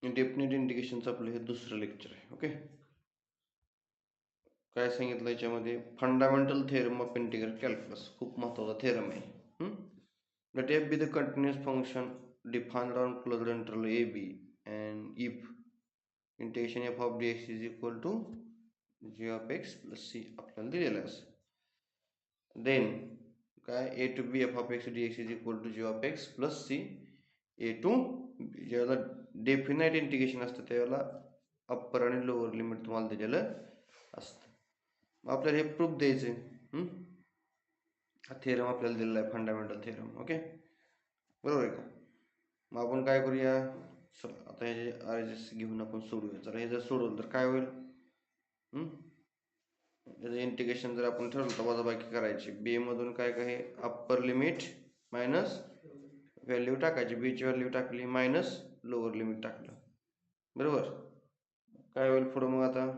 Definite इंटिग्रेशनचं आपलं हे दुसरं लेक्चर आहे. ओके, काय सांगितलं याच्यामध्ये? Fundamental theorem of integral calculus, खूप महत्त्वाचा थेरम आहे. Let f be the continuous function defined on closed interval a b and if integration f of d x is equal to g of x plus c आपल्याला दिलेलं आहे. Then काय a to b f of x d x is equal to g of x plus c a to ज्यावेळेला definite integration असतं त्यावेळेला upper आणि lower limit तुम्हाला दिलेलं असतं. आपल्याला हे प्रूफ द्यायचं आहे. हा थेरम आपल्याला दिलेला आहे, फंडामेंटल थेरम. ओके, बरोबर आहे का? मग आपण काय करूया, आता हे जे आर एस घेऊन आपण सोडूया. जर हे जर सोडवलं तर काय होईल? याचं इंटिग्रेशन जर आपण ठरवलं तर वजाबाकी करायची. बी मधून काय काय अप्पर लिमिट मायनस व्हॅल्यू टाकायची, बीची व्हॅल्यू टाकली मायनस लोअर लिमिट टाकलं, बरोबर. काय होईल पुढं मग? आता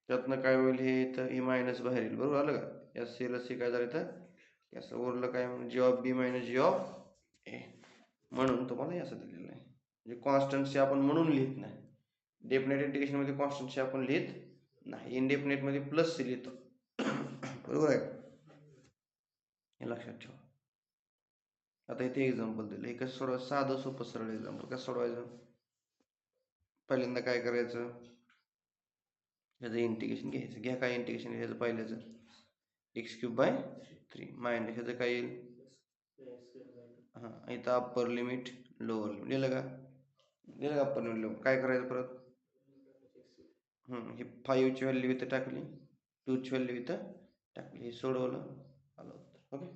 त्यातनं काय होईल? हे इथं ही मायनस बाहेर येईल, बरोबर. आलं का? या सीला सी काय झालं इथं असं उरलं काय मग? G of b minus g of a. म्हणून तुम्हाला हे असं दिलेलं आहे. म्हणजे कॉन्स्टंटशी आपण म्हणून लिहित नाही. डेफिनेट इंटिग्रेशनमध्ये कॉन्स्टंटशी आपण लिहित नाही, इनडेफिनेटमध्ये प्लस सी लिहितो. बरोबर आहे, हे लक्षात ठेवा. आता इथे एक्झाम्पल दिलं, हे कसं सोडवायचं? साधं सोपं सरळ एक्झाम्पल. कसं सोडवायचं? पहिल्यांदा काय करायचं? ह्याचं इंटिग्रेशन घ्यायचं. घ्या, काय इंटिग्रेशन ह्याचं पहिल्याचं? एक्स क्यूब बाय 3 मायनस ह्याचं काय येईल? हां, इथं अप्पर लिमिट लोअर लिमिट दिलं का? दिलं का अप्पर लिमिट लोअर? काय करायचं परत? हे 5ची व्हॅल्यू इथं टाकली, 2ची व्हॅल्यू इथं टाकली, हे सोडवलं, आलं उत्तर. ओके,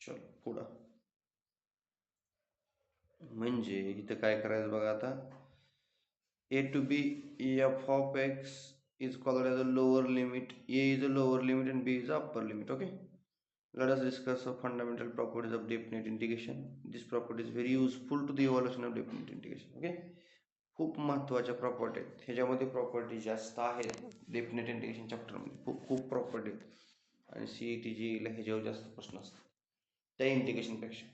चलो पुढं. म्हणजे इथं काय करायचं बघा आता? a to b f of x is called as a lower limit. A is a lower limit and b is the upper limit. Okay, let us discuss the fundamental properties of definite integration. This property is very useful to the evaluation of definite integration. Okay, खूप महत्त्वाच्या property आहेत. ह्याच्यामध्ये property जास्त आहेत definite integration चॅप्टरमध्ये, खूप खूप property आहेत. आणि CET GEला ह्याच्यावर जास्त प्रश्न असतात त्या इंटिग्रेशनपेक्षा,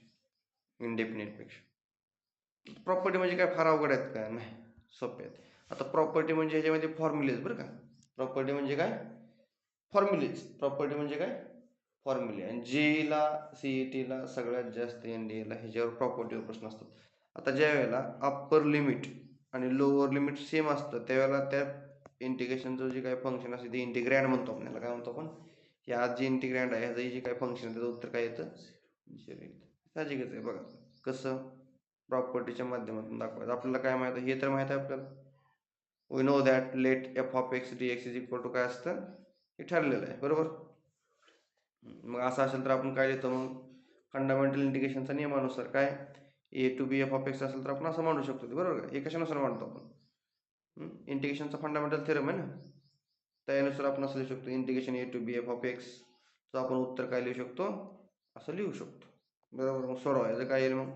इनडेफिनेटपेक्षा. प्रॉपर्टी म्हणजे काय फार अवघड आहेत का? नाही, सोपे आहेत. आता प्रॉपर्टी म्हणजे ह्याच्यामध्ये फॉर्म्युलेज, बरं का? प्रॉपर्टी म्हणजे काय? फॉर्म्युलेज. प्रॉपर्टी म्हणजे काय? फॉर्म्युले. आणि जेईला CETला सगळ्यात जास्त, NDAला ह्याच्यावर प्रॉपर्टीवर प्रश्न असतात. आता ज्या वेळेला अप्पर लिमिट आणि लोअर लिमिट सेम असतं त्यावेळेला त्या इंटिग्रेशनचं जे काही फंक्शन असते ते इंटिग्रँड म्हणतो आपण. याला काय म्हणतो आपण? हे आज जे इंटिग्रँड आहे ह्याचं जे काही फंक्शन आहे त्याचं उत्तर काय येतं? साहजिकच आहे. बघा कसं प्रॉपर्टीच्या माध्यमातून दाखवायचं. आपल्याला काय माहिती आहे? हे तर माहिती आहे आपल्याला. We know that let f of x d x is equal to काय असतं? हे ठरलेलं आहे, बरोबर. मग असं असेल तर आपण काय लिहितो मग? फंडामेंटल इंटिग्रेशनच्या नियमानुसार काय? A to b f of x असेल तर आपण असं मांडू शकतो, बरोबर का? हे कशानुसार मांडतो आपण? इंटिग्रेशनचा फंडामेंटल थेरम आहे ना, त्यानुसार आपण असं लिहू शकतो integration a to b f of x. तर आपण उत्तर काय लिहू शकतो? असं लिहू शकतो, बरोबर. मग सोडवायचं काय येईल मग?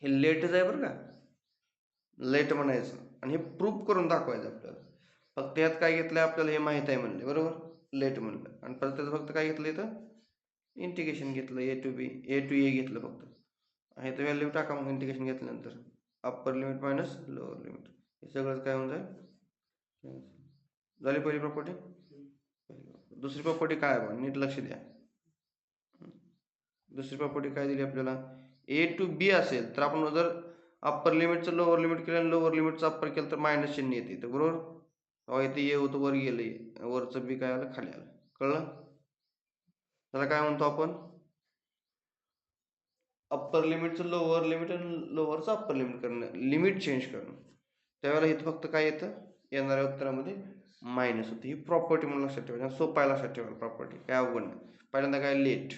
हे लेटच आहे बरं का, लेट म्हणायचं आणि हे प्रूफ करून दाखवायचं आपल्याला. फक्त यात काय घेतलंय आपल्याला? हे माहीत आहे म्हणले, बरोबर. लेट म्हणलं आणि परत त्याचं फक्त काय घेतलं इथं? इंटिग्रेशन घेतलं. ए टू ए घेतलं फक्त. हे तर व्हॅल्यू टाका मग इंटिग्रेशन घेतल्यानंतर. Upper limit minus lower limit, हे सगळंच काय होऊन जाईल? झाली पहिली प्रॉपर्टी. दुसरी प्रॉपर्टी काय बघा, नीट लक्ष द्या. दुसरी प्रॉपर्टी काय दिली आपल्याला? ए टू बी असेल तर आपण जर अप्पर लिमिटचं लोअर लिमिट केलं आणि लोअर लिमिटचं अप्पर केलं तर मायनस चिन्ह येते इथं, बरोबर. इथे ए होतं, वर गेलं, वरचं बी काय आलं, खाली आलं. कळलं? त्याला काय म्हणतो आपण? अप्पर लिमिटचं लोअर लिमिट आणि लोअरचं अप्पर लिमिट करणं, लिमिट चेंज करणं. त्यावेळेला इथं फक्त काय येतं? येणाऱ्या उत्तरामध्ये मायनस होते. ही प्रॉपर्टी म्हणून लक्षात ठेवायची, सोपा लक्षात ठेवायला प्रॉपर्टी, काय अवघड नाही. पहिल्यांदा काय? लेट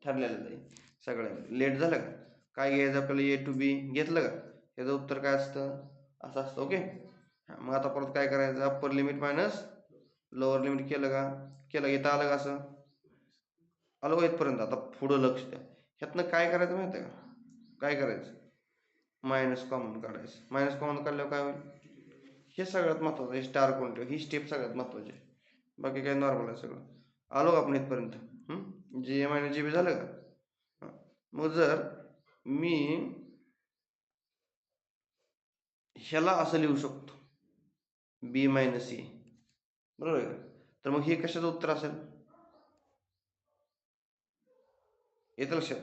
ठरलेलं आहे सगळ्या. लेट झालं का? काय घ्यायचं आपल्याला? ए टू बी घेतलं का? त्याचं उत्तर काय असतं? असं असतं. ओके, मग आता परत काय करायचं? Upper limit minus lower limit केलं का? केलं. इथं आलं का? असं आलं का इथपर्यंत? आता पुढं लक्ष द्या. ह्यातनं काय करायचं माहिती आहे का? काय करायचं? मायनस कॉमन काढायचं. मायनस कॉमन काढल्यावर काय होईल? हे सगळ्यात महत्त्वाचं, हे स्टार कोण ठेव, ही स्टेप सगळ्यात महत्त्वाची आहे. बाकी काय नॉर्मल आहे सगळं. आलो का आपण इथपर्यंत? जी एम आणि जी बी झालं का? मग जर मी ह्याला असं लिहू शकतो बी मायनस ए, बरोबर आहे का? तर मग हे कशाचं उत्तर असेल? येतं लक्षात?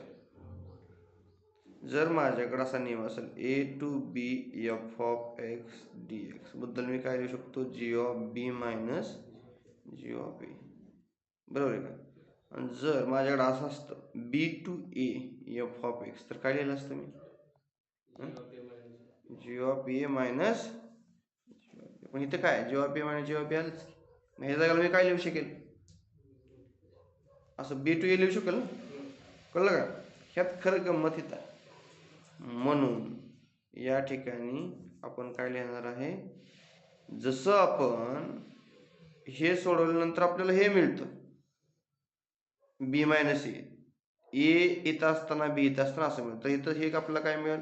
जर माझ्याकडे असा नियम असेल a to b f of x d x बद्दल मी काय लिहू शकतो? G of b minus g of a, बरोबर आहे का? आणि जर माझ्याकडे असं असतं b to a f of x, तर काय लिहिलं असतं मी? जी ऑफ ए मायनस, पण इथं काय g of a minus g of a आलंच. मग ह्या जागेला मी काय लिहू शकेल? असं बी टू ए लिहू शकेल ना? कळलं का? ह्यात खरं गंमत इथं आहे. म्हणून या ठिकाणी आपण काय लिहिणार आहे? जसं आपण हे सोडवल्यानंतर आपल्याला हे मिळतं बी मायनस ए, इथं असताना बी इथं असताना असं मिळतं. इथं हे आपल्याला काय मिळेल?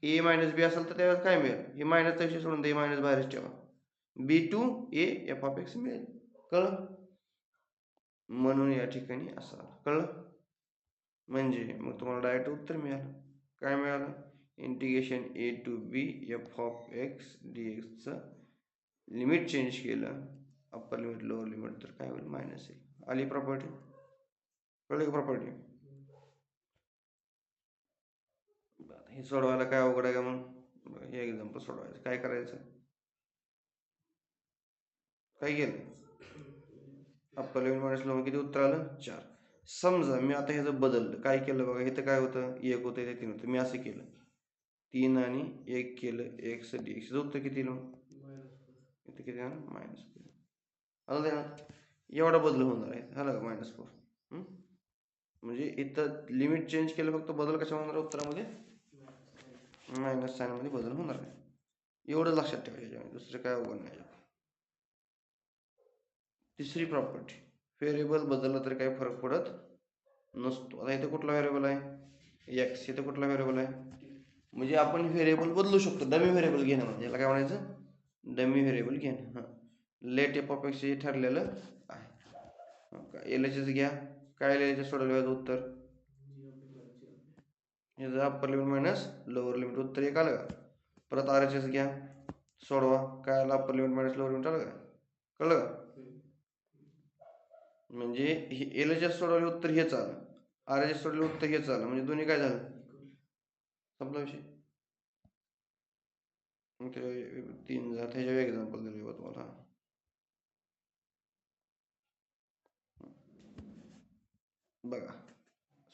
ए मायनस बी असेल तर त्यावेळेस काय मिळेल? हे मायनसचा विषय सोडून दे, मायनस बाहेरच ठेवा, b to a f of x मिळेल. कळलं? म्हणून या ठिकाणी असं कळलं. म्हणजे मग तुम्हाला डायरेक्ट उत्तर मिळालं. काय मिळालं? Integration a to b f of x d एक्सचं लिमिट चेंज केलं, अप्पर लिमिट लोअर लिमिट, तर काय होईल? मायनस येईल. आली प्रॉपर्टी? कळली का प्रॉपर्टी? हे सोडवायला काय अवघड आहे का? मग हे एक्झाम्पल सोडवायचं काय करायचं? काय केलं? अप्पर लिमिट मायनस लोअर किती उत्तर आलं? 4. समजा मी आता ह्याचं बदललं, काय केलं बघा, इथं काय होतं? 1 होतं, इथे 3 होतं. मी असं केलं 3 आणि 1 केलं, एक्स डी एक्स उत्तर किती येईल? इथे किती येणार? -4. आलं ध्यानात? एवढा बदल होणार आहे, झालं का? -4. म्हणजे इथं लिमिट चेंज केलं, फक्त बदल कशा होणार उत्तरामध्ये? मायनस साईनमध्ये बदल होणार आहे. एवढं लक्षात ठेवायचं, दुसरं काय अवघड नाही. तिसरी प्रॉपर्टी, व्हेरिएबल बदलला तरी काही फरक पडत नसतो. आता इथे कुठला व्हेरिएबल आहे? एक्स. इथे कुठला व्हेरिएबल आहे? म्हणजे आपण व्हेरिएबल बदलू शकतो. डमी व्हेरिएबल घेणं म्हणजे याला काय म्हणायचं? डमी व्हेरिएबल घेणं. हां, लेट एफ ऑफ एक्स हे ठरलेलं आहे. एल एच एस घ्या. काय एल एच एस सोडवलं उत्तर? हे upper limit minus lower limit, उत्तर एक आलं का? परत आर एच एस घ्या, सोडवा. काय आलं? Upper limit minus lower limit आलं का? कळलं का? म्हणजे एल एच एस सोडवले उत्तर हेच आलं, आर एच एस सोडवले उत्तर हेच आलं, म्हणजे दोन्ही काय झालं? संपला विषय. मग ते 3 झालं. ह्याच्या एक्झाम्पल दिले बघा तुम्हाला. बघा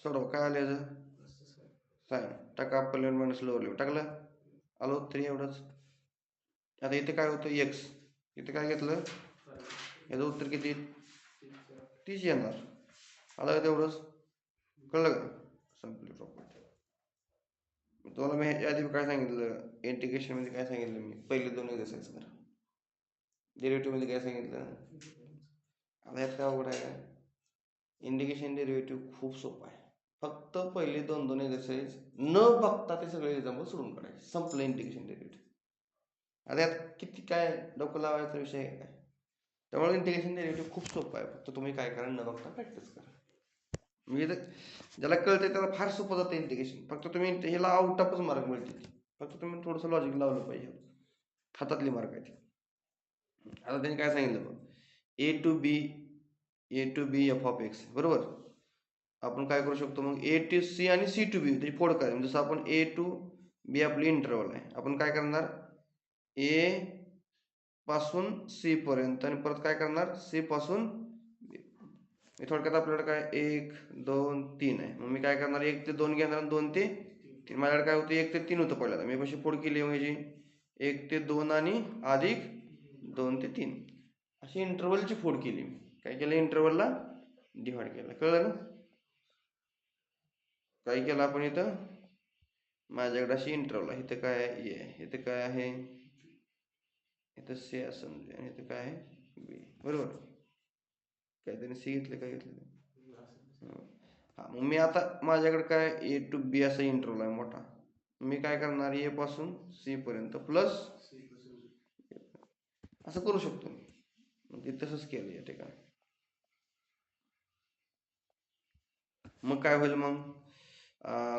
सोडव. काय आलं याचं? साईन. टाका upper limit minus lower limit, टाकलं, आलं उत्तर एवढंच. आता इथे काय होतं? एक्स. इथे काय घेतलं? याचं उत्तर किती? 30 येणार. आलं का तेवढंच? कळलं का? संपली प्रॉपर्टी. तुम्हाला मी ह्याच्या आधी काय सांगितलं? इंटिग्रेशन मध्ये काय सांगितलं मी? पहिले 2 एक्झरसाइज करा. डेरिव्हेटिव्ह मध्ये काय सांगितलं? आता यात काय अवघड आहे का? इंटिग्रेशन डेरिव्हेटिव्ह खूप सोपं आहे. फक्त पहिले 2 एक्झरसाइज न बघता ते सगळे एक्झाम्पल सोडून काढायचे. संपलं इंटिग्रेशन डेरिव्हेटिव्ह. आता यात किती काय डोकं लावायचा विषय आहे काय? त्यामुळे इंटिग्रेशन डेरिव्हेटिव्ह खूप सोपं आहे. फक्त तुम्ही काय करा, न बघता प्रॅक्टिस करा. म्हणजे ज्याला कळतंय त्याला फार सोपं जातं इंटिग्रेशन. फक्त तुम्ही ह्याला आउट ऑफच मार्क मिळतील. फक्त तुम्ही थोडंसं लॉजिक लावलं पाहिजे. हातातली मार्क आहे ती. आता त्यांनी काय सांगितलं बघ, a to b f of x, बरोबर. आपण काय करू शकतो मग? ए टू सी आणि सी टू बी त्याची फोड करायची. जसं आपण ए टू बी आपली इंटरवल आहे, आपण काय करणार? ए पासून सी पर्यंत आणि परत काय करणार? सी पासून थोडक्यात आपल्याकडे काय 1 2 3 आहे. मग मी काय करणार? 1 ते 2 घेणार आणि 2 ते 3. माझ्याकडे काय होतं? 1 ते 3 होतं पहिल्यांदा. मी कशी फोड केली म्हणजे 1 ते 2 आणि अधिक 2 ते 3 अशी इंटरवलची फोड केली. मी काय केलं? इंटरवलला डिवाइड केलं. कळलं ना? काय केलं आपण इथं? माझ्याकडे अशी इंटरवल आहे. इथं काय आहे? ए. इथं काय आहे? इथं सी असं समजा, आणि इथं काय आहे? बी. बरोबर. काहीतरी सी घेतलं, काय घेतलं? हा, मग मी आता माझ्याकडे काय ए टू बी असा इंटरवल आहे मोठा. मी काय करणार? ए पासून सी पर्यंत प्लस असं करू शकतो मी. म्हणजे तसंच केलं या ठिकाणी. मग काय होईल? मग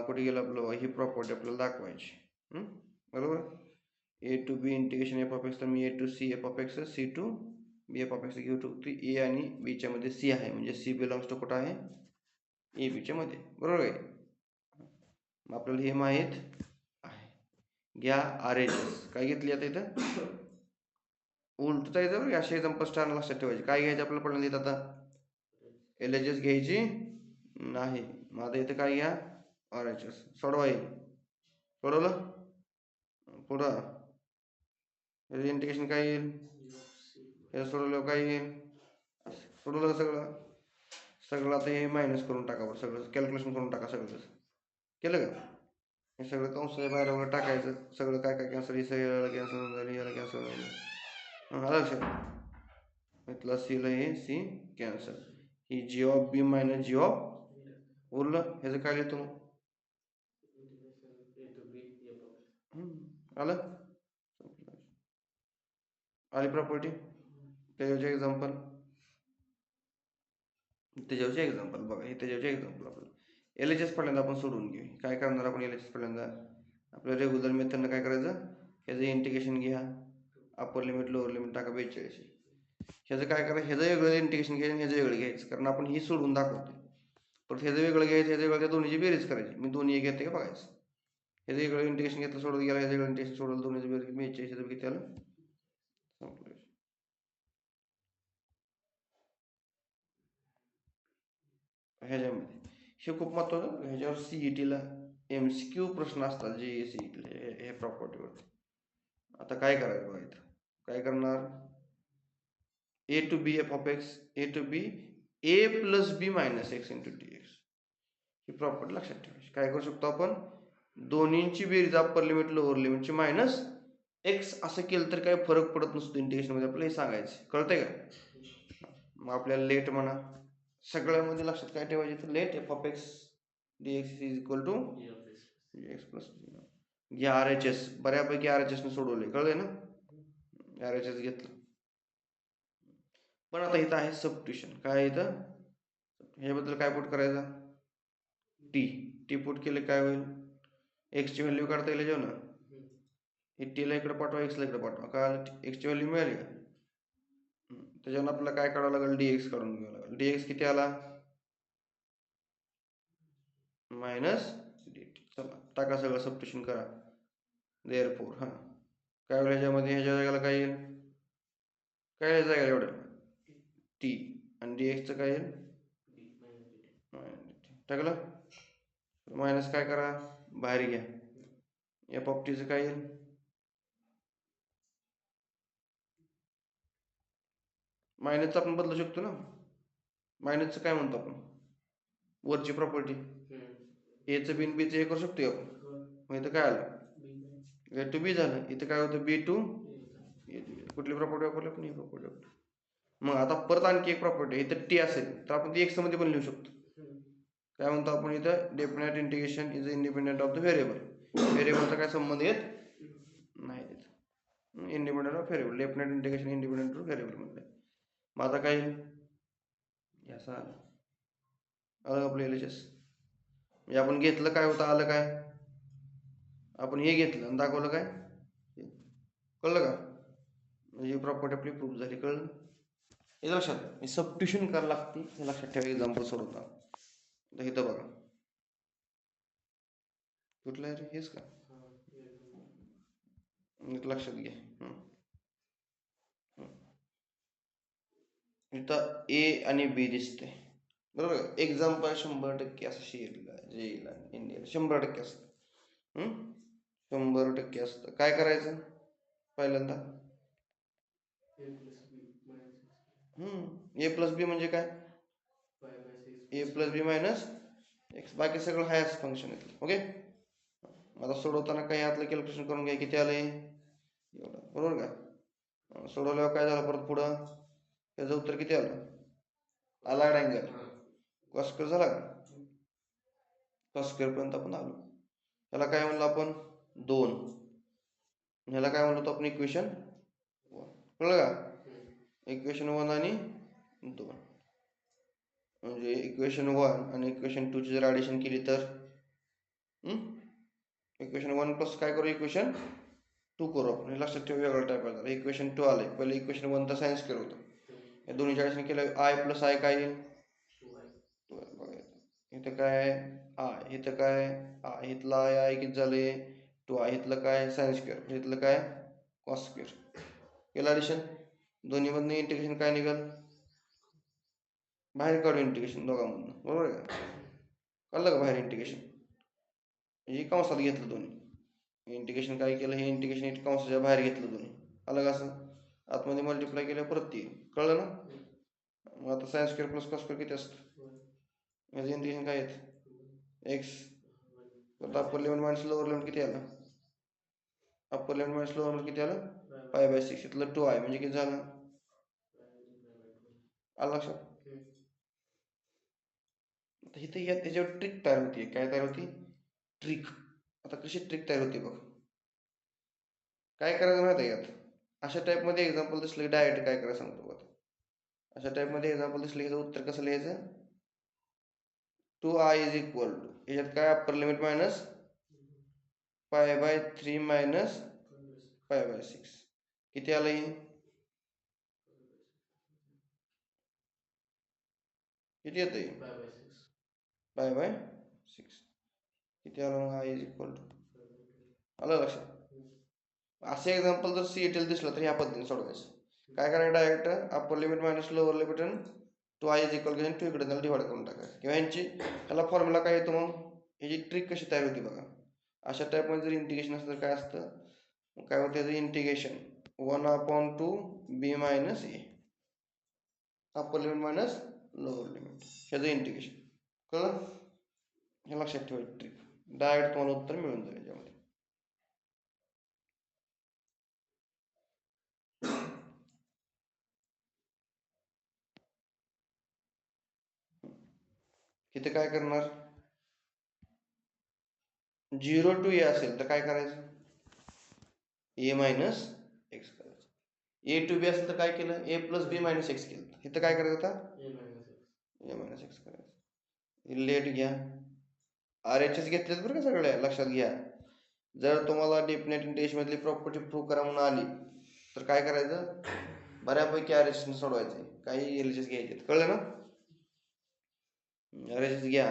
कुठे गेलं आपलं? ही प्रॉपर्टी आपल्याला दाखवायची, बरोबर. A to b integration f of x, तर मी a to c f of x, c to b f of x घेऊ शकतो. ए आणि बीच्या मध्ये सी आहे, म्हणजे सी बिलॉंग्स टू कुठं आहे, ए बीच्या मध्ये, बरोबर आहे. आपल्याला हे माहीत आहे. घ्या आर एच एस. काय घेतली आता इथं उलट जायचं बरं, असे एक्झाम्पल स्टार लक्षात ठेवायचे. काय घ्यायचं आपल्याला पडलं इथं आता, एल एच एस घ्यायची नाही. मग आता इथं काय घ्या, आर एच एस. सोडवा येईल, सोडवलं. पुढं याचं इंटिग्रेशन काय येईल, हे सोडवलं काय येईल, सोडवलं सगळं. सगळं आता हे मायनस करून टाका बरं, सगळं कॅल्क्युलेशन करून टाका. सगळं केलं का, हे सगळं कंसाच्या बाहेर वगैरे टाकायचं. सगळं काय काय कॅन्सल, याला कॅन्सल झाली, याला कॅन्सल झालं. आलं लक्षात, इथला सीला हे सी कॅन्सल. ही g of b minus g of उरलं, ह्याचं काय लिहितो मग, आलं. आली प्रॉपर्टी. त्याच्यावरचे एक्झाम्पल, त्याच्यावरचे एक्झाम्पल बघा, हे त्याच्यावरचे एक्झाम्पल. आपलं एल एच एस पहिल्यांदा आपण सोडून घेऊ. काय करणार आपण एल एच एस पहिल्यांदा, आपल्या रेग्युलर मेथडनं काय करायचं, ह्याचं इंटिग्रेशन घ्या, अप्पर लिमिट लोअर लिमिट टाका 42. ह्याचं काय करायचं, ह्याचं वेगळं इंटिग्रेशन घ्यायचं, ह्याचं वेगळं घ्यायचं, कारण आपण ही सोडून दाखवतो. पण ह्याचं वेगळं घ्यायचं, ह्याचं वेगळं, त्या दोन्हीची बेरीज करायची. मी दोन्ही एक घेते का बघायचं. ह्याचं वेगळं इंटिग्रेशन घेतलं, सोडत गेला, ह्याचं वेगळं इंटिग्रेशन सोडलं, दोन्हीची बेरीज 42. ह्याचं किती आलं, संपलं. ह्याच्यामध्ये हे खूप महत्त्वाचं, ह्याच्यावर सीईटीला MCQ प्रश्न असतात, जे सीईटीला हे प्रॉपर्टीवरती. आता काय करायचं बघा, इथं काय करणार, a to b f of x, a to b a plus b minus x into d x, ही प्रॉपर्टी लक्षात ठेवायची. काय करू शकतो आपण, दोन्हींची बेरीज अप्पर लिमिट लोअर लिमिटची मायनस एक्स असं केलं तर काय फरक पडत नसतो इंटिग्रेशनमध्ये, आपल्याला हे सांगायचं. कळतंय का. मग आपल्याला लेट म्हणा, सगळ्यामध्ये लक्षात काय ठेवायचे, तर let f of x d x is equal to x plus घ्या आर एच एस. बऱ्यापैकी आर एच एसने सोडवले, कळलंय ना, आर एच एस घेतलं. पण आता इथं आहे सबट्युशन. काय इथं, ह्याबद्दल काय पुट करायचं, टी पुट केले काय होईल, एक्सची व्हॅल्यू काढता येईल जेव्हा ना, हे टीला इकडे पाठवा, एक्सला इकडे पाठवा. काय एक्सची व्हॅल्यू मिळाली का, त्याच्यावर आपल्याला काय काढावं लागेल, डीएक्स काढून घ्यावं लागेल. डीएक्स किती आला, मायनस dt. चला टाका, सगळं सबट्युशन करा. देअरफॉर हां काय होईल ह्याच्यामध्ये, ह्याच्या जागेला काय येईल, काय जागेला एवढं टी, आणि डीएक्सचं काय येईल, टाकलं. मायनस काय करा, बाहेर घ्या. एफ ऑफ टीचं काय येईल, मायनसचं आपण बदलू शकतो ना. मायनसचं काय म्हणतो आपण, वरची प्रॉपर्टी, एचं बी बीचं हे करू शकतो आपण. मग इथं काय आलं, ए टू बी झालं. इथं काय होतं, बी टू ए. कुठली प्रॉपर्टी वापरली आपण, ही प्रॉपर्टी वापरली. मग आता परत आणखी एक प्रॉपर्टी, इथं टी असेल तर आपण ती एक्स मध्ये पण लिहू शकतो. काय म्हणतो आपण इथं, definite integration is independent of the variable. व्हेरिएबलचा काय संबंध येत नाही, independent of variable. Definite integration independent of variable म्हटलं. मग आता काय असं आलं आपलं एल एच एस, म्हणजे आपण घेतलं काय होतं, आलं काय, आपण हे घेतलं आणि दाखवलं काय, कळलं का, म्हणजे ही प्रॉपर्टी आपली प्रूफ झाली. कळलं हे लक्षात, सबट्युशन करायला लागते, हे लक्षात ठेवा. एक्झाम्पल सोडवता इथं बघा, कुठलं आहे रे, हेच का, लक्षात घ्या. इथं ए आणि बी दिसते, बरोबर. एक्झाम्पल 100% असं शेअरला जेईला इंडियाला 100% असतं, 100% असतं. काय करायचं पहिल्यांदा, ए प्लस बी म्हणजे काय, ए प्लस बी मायनस एक्स, बाकी सगळं हायच फंक्शन येतं. ओके, आता सोडवताना काही यातलं कॅल्क्युलेशन करून घ्या, किती आलंय एवढं, बरोबर का. सोडवल्यावर काय झालं परत पुढं, त्याचं उत्तर किती आलं, आला अँगल कॉस स्क्वेअर झाला का, कॉस स्क्वेअर पर्यंत आपण आलो. त्याला काय म्हणलं आपण, 2. ह्याला काय म्हणलो आपण, इक्वेशन 1. कळलं का, इक्वेशन 1 आणि 2, म्हणजे इक्वेशन 1 आणि इक्वेशन 2 ची जर ॲडिशन केली तर इक्वेशन 1 प्लस काय करू, इक्वेशन 2 करू आपण. हे लक्षात ठेवा, वेगळा टाईप आहे. इक्वेशन 2 आले. पहिले इक्वेशन 1 तर सायन्स केलं होतं. या दोन्ही चाळीसने केलं आय प्लस आय काय येईल? इथं काय आय, इथं काय आय, इथलं आय आय किती झाले 2 आय, इथलं काय सायन्स स्क्वेअर, इथलं काय कॉस स्क्वेअर. केलं ॲडिशन. दोन्हीमधनं इंटिग्रेशन काय निघाल? बाहेर काढू इंटिग्रेशन दोघांमधनं, बरोबर आहे का? कळलं का बाहेर इंटिग्रेशन? हे कंसात घेतलं दोन्ही. इंटिग्रेशन काय केलं, हे इंटिग्रेशन कंसाच्या बाहेर घेतलं दोन्ही. अलग असं आतमध्ये मल्टिप्लाय केलं परत ती. कळलं ना? मग आता science square plus cos square किती असतं? याचं इंटिग्रेशन काय येतं? एक्स. आता upper limit minus lower limit किती आलं? Upper limit minus lower limit किती आलं? π/6. इथलं 2 आहे म्हणजे किती झालं? आलं लक्षात? आता इथे या त्याच्यावर ट्रिक तयार होती. काय तयार होती? ट्रिक. आता कशी ट्रिक तयार होती बघ. काय करायचं माहिती आहे यात? अशा टाईपमध्ये एक्झाम्पल दिसलं की डायरेक्ट काय करायचं सांगतो बघ. अशा टाईपमध्ये एक्झाम्पल दिसलं की उत्तर कसं लिहायचं? 2i इज इक्वल टू, याच्यात काय अप्पर लिमिट मायनस π/3 मायनस π/6. किती आलं हे? किती येतं हे? π/6. किती आलं मग i इज इक्वल टू? आलं लक्षात? असे एक्झाम्पल जर CET दिसलं तर ह्या पद्धतीने सोडवायचं. काय करायचं? Direct upper limit minus lower limit 2i is equal to 2 इकडे त्याला डिवाइड करून टाकायचं. किंवा ह्याला फॉर्म्युला काय येतो मग? ह्याची ट्रिक कशी तयार होती बघा. अशा टाईपमध्ये जर इंटिग्रेशन असलं तर काय असतं? काय होतं याचं integration 1/2 b minus a. Upper limit minus lower limit, ह्याचं इंटिग्रेशन. कळलं? हे लक्षात ठेवायची ट्रिक. डायरेक्ट तुम्हाला उत्तर मिळून जाईल याच्यामध्ये. इथे काय करणार? 0 to a असेल तर काय करायचं? a मायनस एक्स करायचं. a to b असेल तर काय केलं? a plus b minus x केलं. इथं काय करायचं आता? a मायनस एक्स करायचं. लेट घ्या. RHS घेतलेत बरं का सगळ्या, लक्षात घ्या. जर तुम्हाला डेफिनेट इंटिग्रेशनमधली प्रॉपर्टी प्रूव्ह करा म्हणून आली तर काय करायचं? बऱ्यापैकी RHS सोडवायचे, काही LHS घ्यायचे. कळलं ना? RHS घ्या.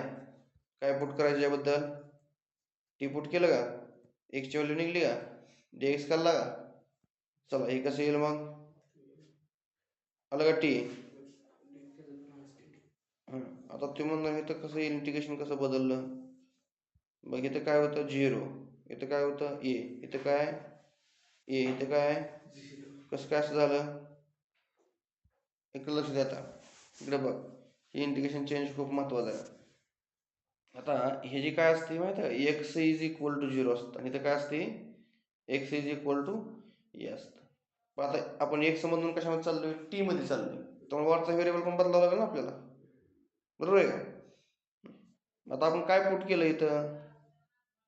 काय पुट करायचं याबद्दल? टी पुट केलं का? एक्सची व्हॅल्यू निघली का? dx काढला का? चला हे कसं येईल मग? आलं का टी? आता तुम्ही म्हणणार इथं कसं येईल? इंटिग्रेशन कसं बदललं? बघ इथं काय होतं? 0. इथं काय होतं? a. इथं काय? a. इथं काय? कसं काय असं झालं? इकडं लक्ष द्या. आता इकडे बघ, हे इंटिग्रेशन चेंज खूप महत्वाचं आहे. आता हे जे काय असते माहिती आहे? एक्स इज इक्वल टू 0 असतं आणि इथं काय असते? एक्स इज इक्वल टू ए असतं. पण आता आपण एक्स मधून कशामध्ये चाललोय? टी मध्ये चाललोय. त्यामुळे वरचा व्हेरिएबल पण बदलावा लागेल ना आपल्याला, बरोबर आहे का? आता आपण काय पुट केलं इथं?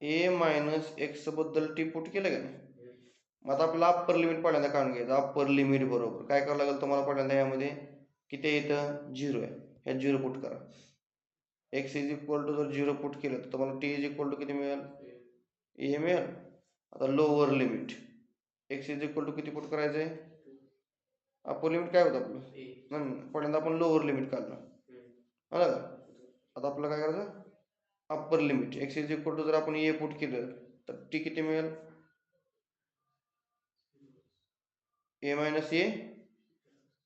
ए मायनस एक्स बद्दल टी पुट केलं का नाही? मग आता आपल्याला अप्पर लिमिट पहिल्यांदा काढून घ्यायचं. अप्पर लिमिट बरोबर काय करावं लागेल तुम्हाला पहिल्यांदा? यामध्ये किती आहे? इथं 0 आहे, ह्यात 0 पुट करा. एक्स इज इक्वल टू जर 0 पुट केलं तर तुम्हाला टी इज इक्वल टू किती मिळेल? ए मिळेल. आता lower limit x is equal to किती पुट करायचं आहे? अप्पर लिमिट काय होतं आपलं? पहिल्यांदा आपण लोअर लिमिट काढलं, बरं का? आता आपल्याला काय करायचं? Upper limit x is equal to जर आपण ए पुट केलं तर टी किती मिळेल? ए मायनस ए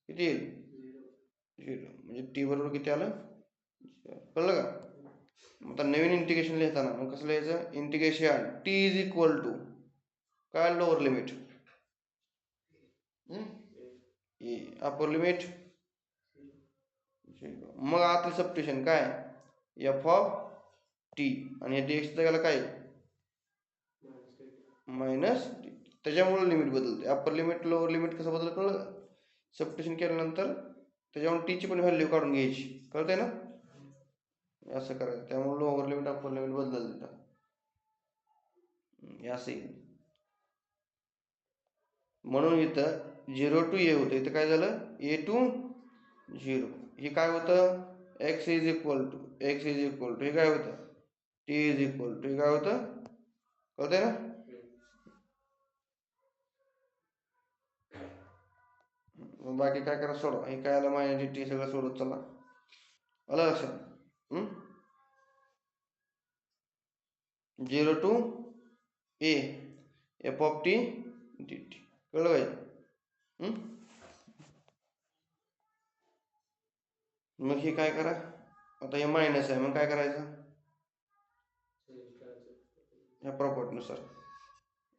किती येईल? 0. म्हणजे टी बरोबर किती आलं? कळलं का? आता नवीन इंटिग्रेशन लिहिताना मग कसं लिहायचं? Integration t is equal to काय? Lower limit a, upper limit 0. मग आतलं सबस्टिट्यूशन काय? एफ ऑफ टी आणि हे dx गेला काय? Minus T. त्याच्यामुळे लिमिट बदलते. अप्पर लिमिट लोअर लिमिट कसं बदल कळलं का? सबस्टिट्यूशन केल्यानंतर त्याच्यावर टीची पण व्हॅल्यू काढून घ्यायची. कळतंय ना? असं करायचं. त्यामुळे लोअर लिमिट अप्पर लिमिट बदललं देतं. असं येईल. म्हणून इथं 0 to a होतं. इथं काय झालं? a to 0. हे काय होतं? x इज इक्वल टू हे काय होतं? t इज इक्वल टू हे काय होतं? कळतंय ना? बाकी काय करा, सोडवा. हे काय आलं मायनस टी सगळं सोडत चला. आलं लक्षात? 0 to a f of t dt. कळलं काय? मग हे काय करा, आता हे मायनस आहे, मग काय करायचं ह्या प्रॉपर्टीनुसार.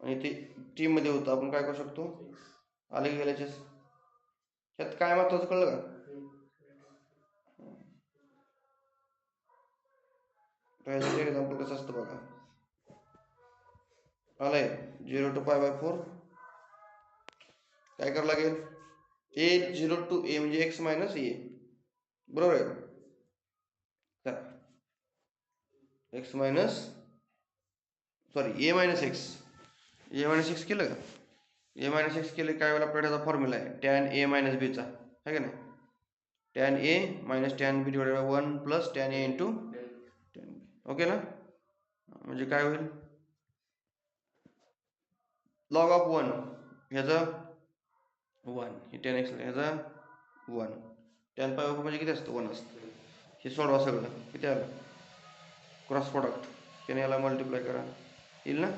आणि ते टी मध्ये होतं, आपण काय करू शकतो, आले गेल्याचे. ह्यात काय महत्वाचं कळलं का? एक्झाम्पल कसं असतं बघा. आलंय 0 to π/4. काय करावं लागेल, a 0 to a म्हणजे x मायनस ए, बरोबर आहे का? एक्स मायनस सॉरी ए मायनस एक्स केलं का? ए मायनस एक्स केले काय वेळेला आपल्याला त्याचा फॉर्म्युला आहे टॅन ए मायनस बीचा, आहे का नाही? Tan a minus tan b divided by 1 plus tan a into tan b. Okay ना? म्हणजे काय होईल, लॉग ऑफ 1 ह्याचं 1, हे टॅन एक्स ह्याचं 1, टॅन π/4 म्हणजे किती असतं, 1 असतं. हे सोडवा सगळं, किती आलं क्रॉस प्रोडक्ट, त्याने याला मल्टिप्लाय करा, येईल ना?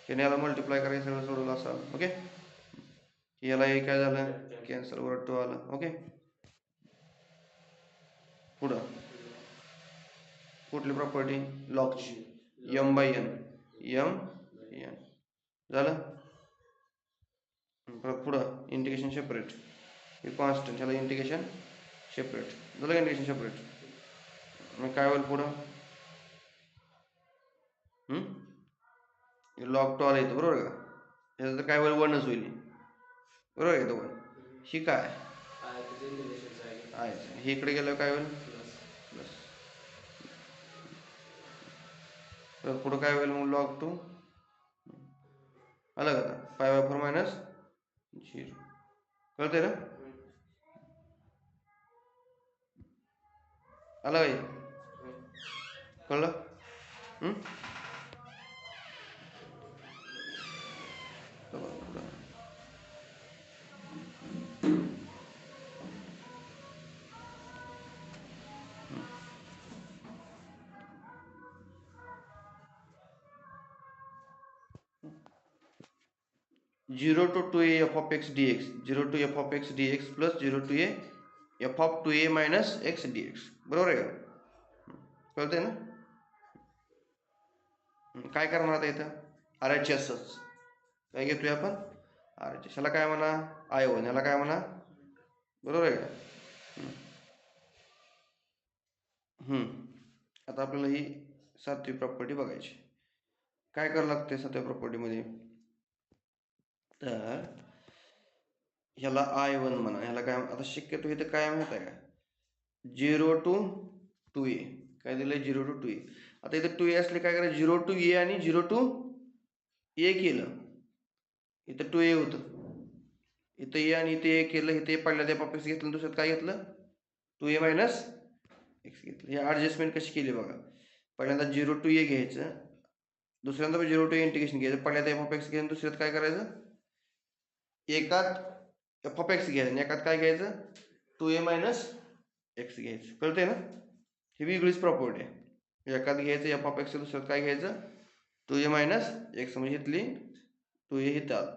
त्याने याला मल्टिप्लाय करा, हे सगळं सोडवलं असाल. ओके, याला हे काय झालं, कॅन्सल, वर 2 आलं. ओके, पुढं कुठली प्रॉपर्टी, लॉगची, m/n झालं. पुढं इंटिग्रेशन सेपरेट, हे कॉन्स्टंट, ह्याला इंटिग्रेशन सेपरेट झालं. इंटिग्रेशन सेपरेट मग काय होईल पुढं, लॉग 2 आला येतं, बरोबर का? ह्याचं तर काय होईल, 1च होईल, बरोबर आहे. 1 ही काय आहे, हे इकडे गेलं काय होईल, प्लस. तर पुढं काय होईल मग, लॉग 2 आलं का, π/4 मायनस 0. कळते ना? आलं काय, कळलं? 0 to 2a f of x dx, 0 to f of x dx plus 0 to a f of 2a minus x dx, बरोबर आहे का? कळते ना? काय करणार आता इथं, RHSच काय घेतोय आपण, RHS. ह्याला काय म्हणा, I1, ह्याला काय म्हणा, बरोबर आहे का? आता आपल्याला ही 7वी प्रॉपर्टी बघायची. काय करावं लागते 7व्या प्रॉपर्टीमध्ये, तर ह्याला I1 म्हणा, ह्याला काय, आता शक्यतो इथं काय माहित आहे का, 0 to 2a काय दिलंय, 0 to 2a. आता इथं 2a असले काय करायचं, 0 to a आणि 0 to a केलं, इथं 2a होतं, इथं a आणि इथे a केलं, इथे पहिल्या त्या पॉपेक्स घेतलं, दुसऱ्यात काय घेतलं, 2a मायनस एक्स घेतलं. हे ॲडजस्टमेंट कशी केली बघा, पहिल्यांदा 0 to a घ्यायचं, दुसऱ्यांदा 0 to a इंटिग्रेशन घ्यायचं, पहिल्या त्या पॉपेक्स घ्यायचं, दुसऱ्यात काय करायचं, एकात एफ ऑफ एक्स घ्यायचं आणि एकात काय घ्यायचं, 2a मायनस एक्स घ्यायचं. कळतंय ना? ही वेगळीच प्रॉपर्टी आहे. एकात घ्यायचं एफ ऑफ एक्स, दुसऱ्यात काय घ्यायचं, 2a मायनस एक्स, म्हणजे इथली 2a ही आलं.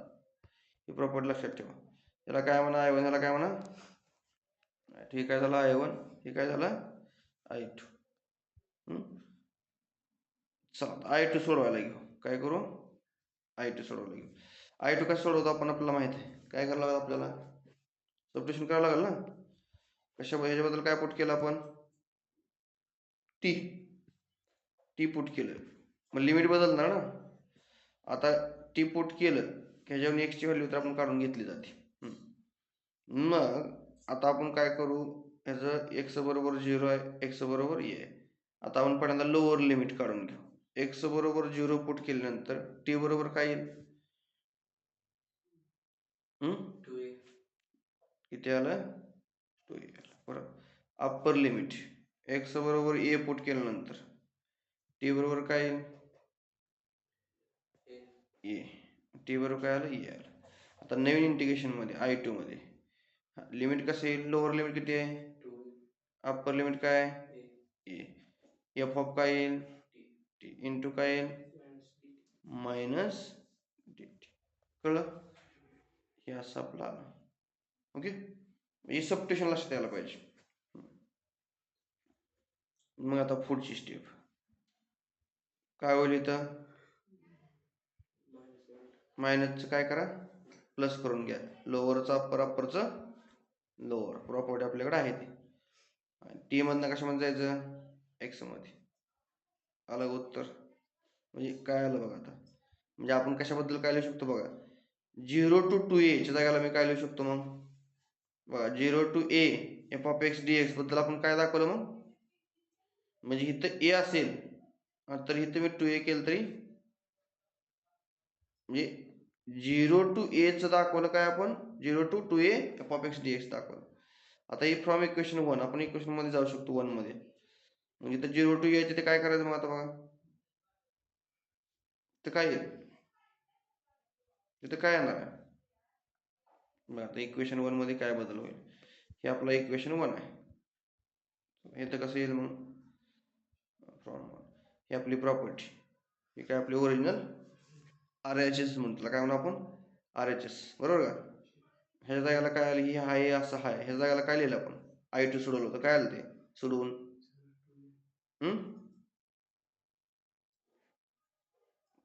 ही प्रॉपर्टी लक्षात ठेवा. याला काय म्हणा, I1, याला काय म्हणा, ठीक आहे, झालं I1, हे काय झालं I2. चला I2 सोडवायला घेऊ, काय करू, I2 सोडवायला घेऊ. I2 कसं सोडवतो आपण, आपल्याला माहिती आहे. काय करावं लागेल आपल्याला, सबस्टिट्यूशन करावं लागेल ना. कशा ह्याच्याबद्दल काय पुट केलं आपण, टी पुट केलं, मग लिमिट बदलणार ना. आता टी पुट केलं की ह्याच्यावर एक्सची व्हॅल्यू तर आपण काढून घेतली जाते. मग आता आपण काय करू, ह्याचं एक्स बरोबर 0 आहे, एक्स बरोबर ए आहे. आता आपण पहिल्यांदा लोअर लिमिट काढून घेऊ. एक्स बरोबर 0 पुट केल्यानंतर टी बरोबर काय येईल, किती आलं, 2a आलं. बरं, अप्पर लिमिट एक्स बरोबर ए पुट केल्यानंतर टी बरोबर काय येईल, ए, टी बरोबर काय आलं, ए आलं. आता नवीन इंटिग्रेशनमध्ये I2 मध्ये लिमिट कसं येईल, लोअर लिमिट किती आहे, अप्पर लिमिट काय ए, एफ ऑफ काय येईल टी इंटू काय येईल मायनस डी टी. कळलं, हे असं आपला आलं. ओके, हे सबस्टिट्यूशन लक्षात यायला पाहिजे. मग आता पुढची स्टेप काय होईल, इथं मायनसचं काय करा, प्लस करून घ्या, लोअरचं अप्पर, अप्परचं लोअर. प्रॉपर्टी आपल्याकडे आहे ती. टी मधनं कशामध्ये जायचं, एक्स मध्ये. आलं उत्तर, म्हणजे काय आलं बघा आता. म्हणजे आपण कशाबद्दल काय लिहू शकतो बघा, 0 to 2a च्या जागेला मी काय लिहू शकतो मग बघा, 0 to a f of x d x बद्दल आपण काय दाखवलं मग, म्हणजे इथं ए असेल तर इथं मी 2a केलं तरी, म्हणजे 0 to a चं दाखवलं काय आपण, 0 to 2a f of x d x दाखवलं. आता हे फ्रॉम इक्वेशन 1 आपण इक्वेशन मध्ये जाऊ शकतो 1 मध्ये. म्हणजे इथं 0 to a चे ते काय करायचं मग आता बघा, ते काय येईल, तिथं काय येणार आहे. आता इक्वेशन 1 मध्ये काय बदल होईल, हे आपलं इक्वेशन 1 आहे. हे तर कसं येईल मग, फ्रॉम हे आपली प्रॉपर्टी, हे काय आपली ओरिजिनल आर एच एस म्हटलं, काय म्हणू आपण आर एच एस, बरोबर का. ह्याच्या जागेला काय आलं, ही हाय असं हाय, ह्याच्या जागेला काय लिहिलं आपण, I2 सोडवलं होतं, काय आलं ते सोडवून,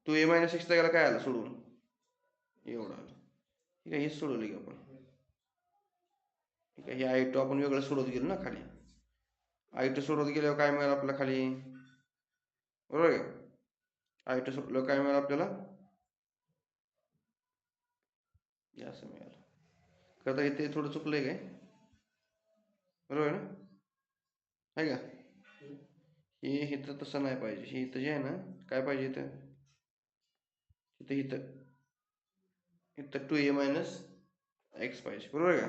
2a मायनस एक्स जागेला काय आलं सोडवून, एवढं आलं. ठीक आहे, हेच सोडवलं की आपण. ठीक आहे, हे I2 आपण वेगळं सोडवत गेलो ना खाली. I2 सोडवत गेल्यावर काय मिळालं आपल्याला खाली, बरोबर आहे. I2 सोडवलं काय मिळालं आपल्याला, असं मिळालं. करता इथे थोडं चुकलंय काय, बरोबर आहे ना, आहे का. हे इथं तसं नाही पाहिजे, हे इथं जे आहे ना काय पाहिजे, इथं इथं इथं इथं 2a मायनस एक्स पाहिजे, बरोबर आहे का.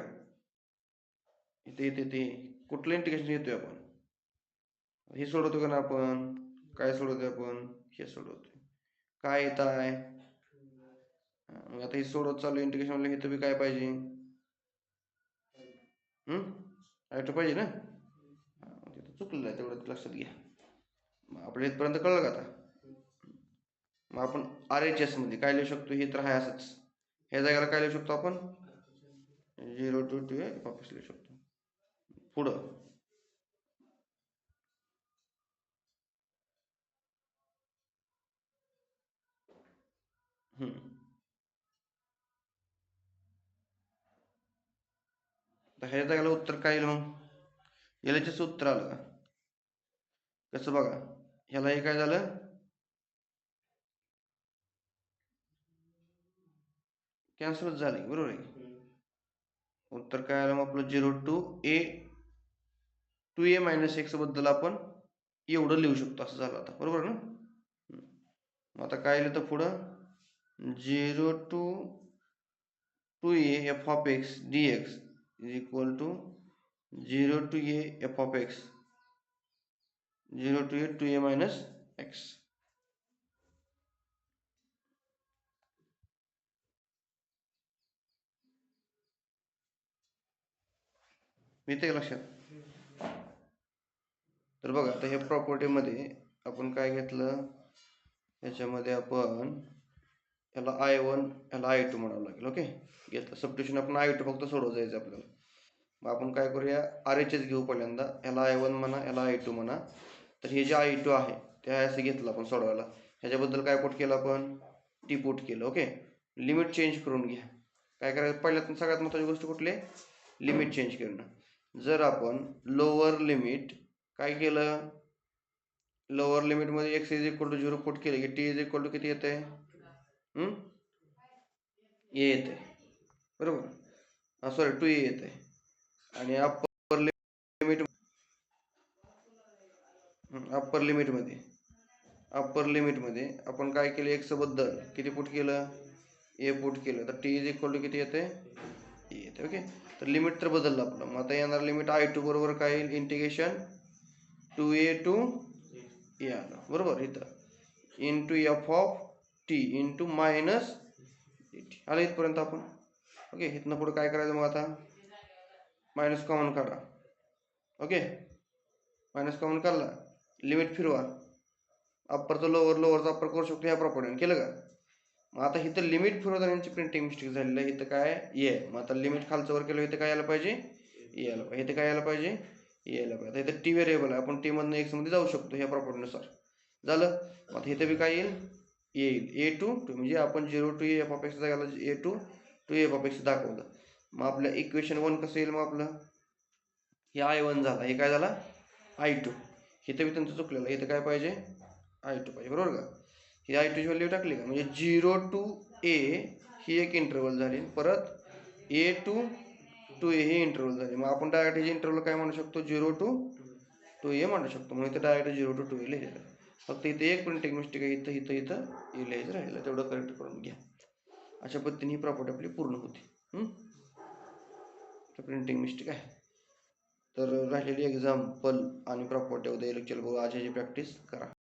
इथे इथे ते कुठलं इंटिग्रेशन घेतोय आपण, हे सोडवतो का ना आपण, काय सोडवतोय आपण, हे सोडवतोय, काय येत आहे. मग आता हे सोडवत चालू इंटिग्रेशन म्हणलं, इथं बी काय पाहिजे, I2 पाहिजे ना. तिथं चुकलेलं आहे, तेवढं लक्षात घ्या. मग आपल्या इथपर्यंत कळलं का आता. मग आपण आर एच एस मध्ये काय लिहू शकतो, हे तर आहे असंच, ह्या जागेला काय लिहू शकतो आपण, 0 to 2a वापस लिहू शकतो. पुढं तर ह्या जागेला उत्तर काय येईल मग, याच्याच उत्तर आलं का, कसं बघा, ह्याला हे काय झालं, कॅन्सलच झाली, बरोबर आहे. उत्तर काय आलं मग आपलं, 0 to a 2a minus x बद्दल आपण एवढं लिहू शकतो, असं झालं आता, बरोबर ना. मग आता काय लिहिलं तर पुढं, 0 to 2a f of x d x is equal to 0 to a f of x 0 to a 2a minus x. येते लक्षात. तर बघा आता हे प्रॉपर्टीमध्ये आपण काय घेतलं, याच्यामध्ये आपण याला I1 याला I2 म्हणावं लागेल. ओके, घेतलं सबस्टिट्यूशन आपण I2 फक्त सोडवत जायचं आपल्याला. मग आपण काय करूया, RHS घेऊ पहिल्यांदा, याला I1 म्हणा, याला I2 म्हणा. तर हे जे I2 आहे ते असं घेतलं आपण सोडवायला, ह्याच्याबद्दल काय पुट केलं आपण, टी पुट केलं. ओके, लिमिट चेंज करून घ्या. काय करायचं, पहिल्यात सगळ्यात महत्त्वाची गोष्ट कुठली, लिमिट चेंज करणं. जर आपण लोअर लिमिट काय केलं, लोअर लिमिटमध्ये x is equal to 0 put केलं की टी इज इक्वल टू किती येते, ए येते, बरोबर, सॉरी 2a येते. आणि अप्पर लिमिटमध्ये आपण काय केलं, एक्स बद्दल किती पुट केलं, ए पुट केलं, तर टी इज इक्वल टू किती येते, ए येते. ओके, तर लिमिट तर बदललं आपलं. मग आता येणार लिमिट I2 बरोबर काय येईल, इंटिग्रेशन 2a to ए आलं, बरोबर, इथं into F of T into minus T आलं इथपर्यंत आपण. ओके, इथनं पुढे काय करायचं मग आता, मायनस कॉमन काढा. ओके, मायनस कॉमन काढला, लिमिट फिरवा, अप्परचं लोअर, लोअरचं अप्पर करू शकतो ह्या प्रॉपर्टीने. केलं का? मग आता इथं लिमिट फिरवताना यांची प्रिंटिंग मिस्टेक झालेलं आहे. इथं काय ए, मग आता लिमिट खालचं वर केलं, इथं काय यायला पाहिजे, ए यायला पाहिजे. इथं काय यायला पाहिजे, ए यायला पाहिजे. इथं टी व्हेरिएबल आहे, आपण टी मधनं एक्स मध्ये जाऊ शकतो ह्या प्रॉपर्टीनुसार. झालं. मग आता इथं बी काय येईल ए टू म्हणजे आपण 0 to एफ ऑफ एक्स जायला ए टू एफ ऑफ एक्स दाखवलं. मग आपलं इक्वेशन 1 कसं येईल, मग आपलं हे I1 झाला, हे काय झाला I2. इथं बी त्यांचं चुकलेलं, इथं काय पाहिजे I2 पाहिजे, बरोबर का? ही I2ची व्हॅल्यू टाकली का, म्हणजे 0 to a ही एक इंटरवल झाली, परत a to a he interval झाली. मग आपण डायरेक्ट हे इंटरवल काय म्हणू शकतो, 0 to a म्हणू शकतो. म्हणून इथं डायरेक्ट 0 to 2a लिहिलेलं. फक्त इथे एक प्रिंटिंग मिस्टेक आहे, इथं ए लिहायचं राहिलं, तेवढं करेक्ट करून घ्या. अशा पद्धतीने ही प्रॉपर्टी आपली पूर्ण होती. प्रिंटिंग मिस्टेक आहे. तर राहिलेली एक्झाम्पल आणि प्रॉपर्टी उद्या लेक्चर बघू. आज ह्याची प्रॅक्टिस करा.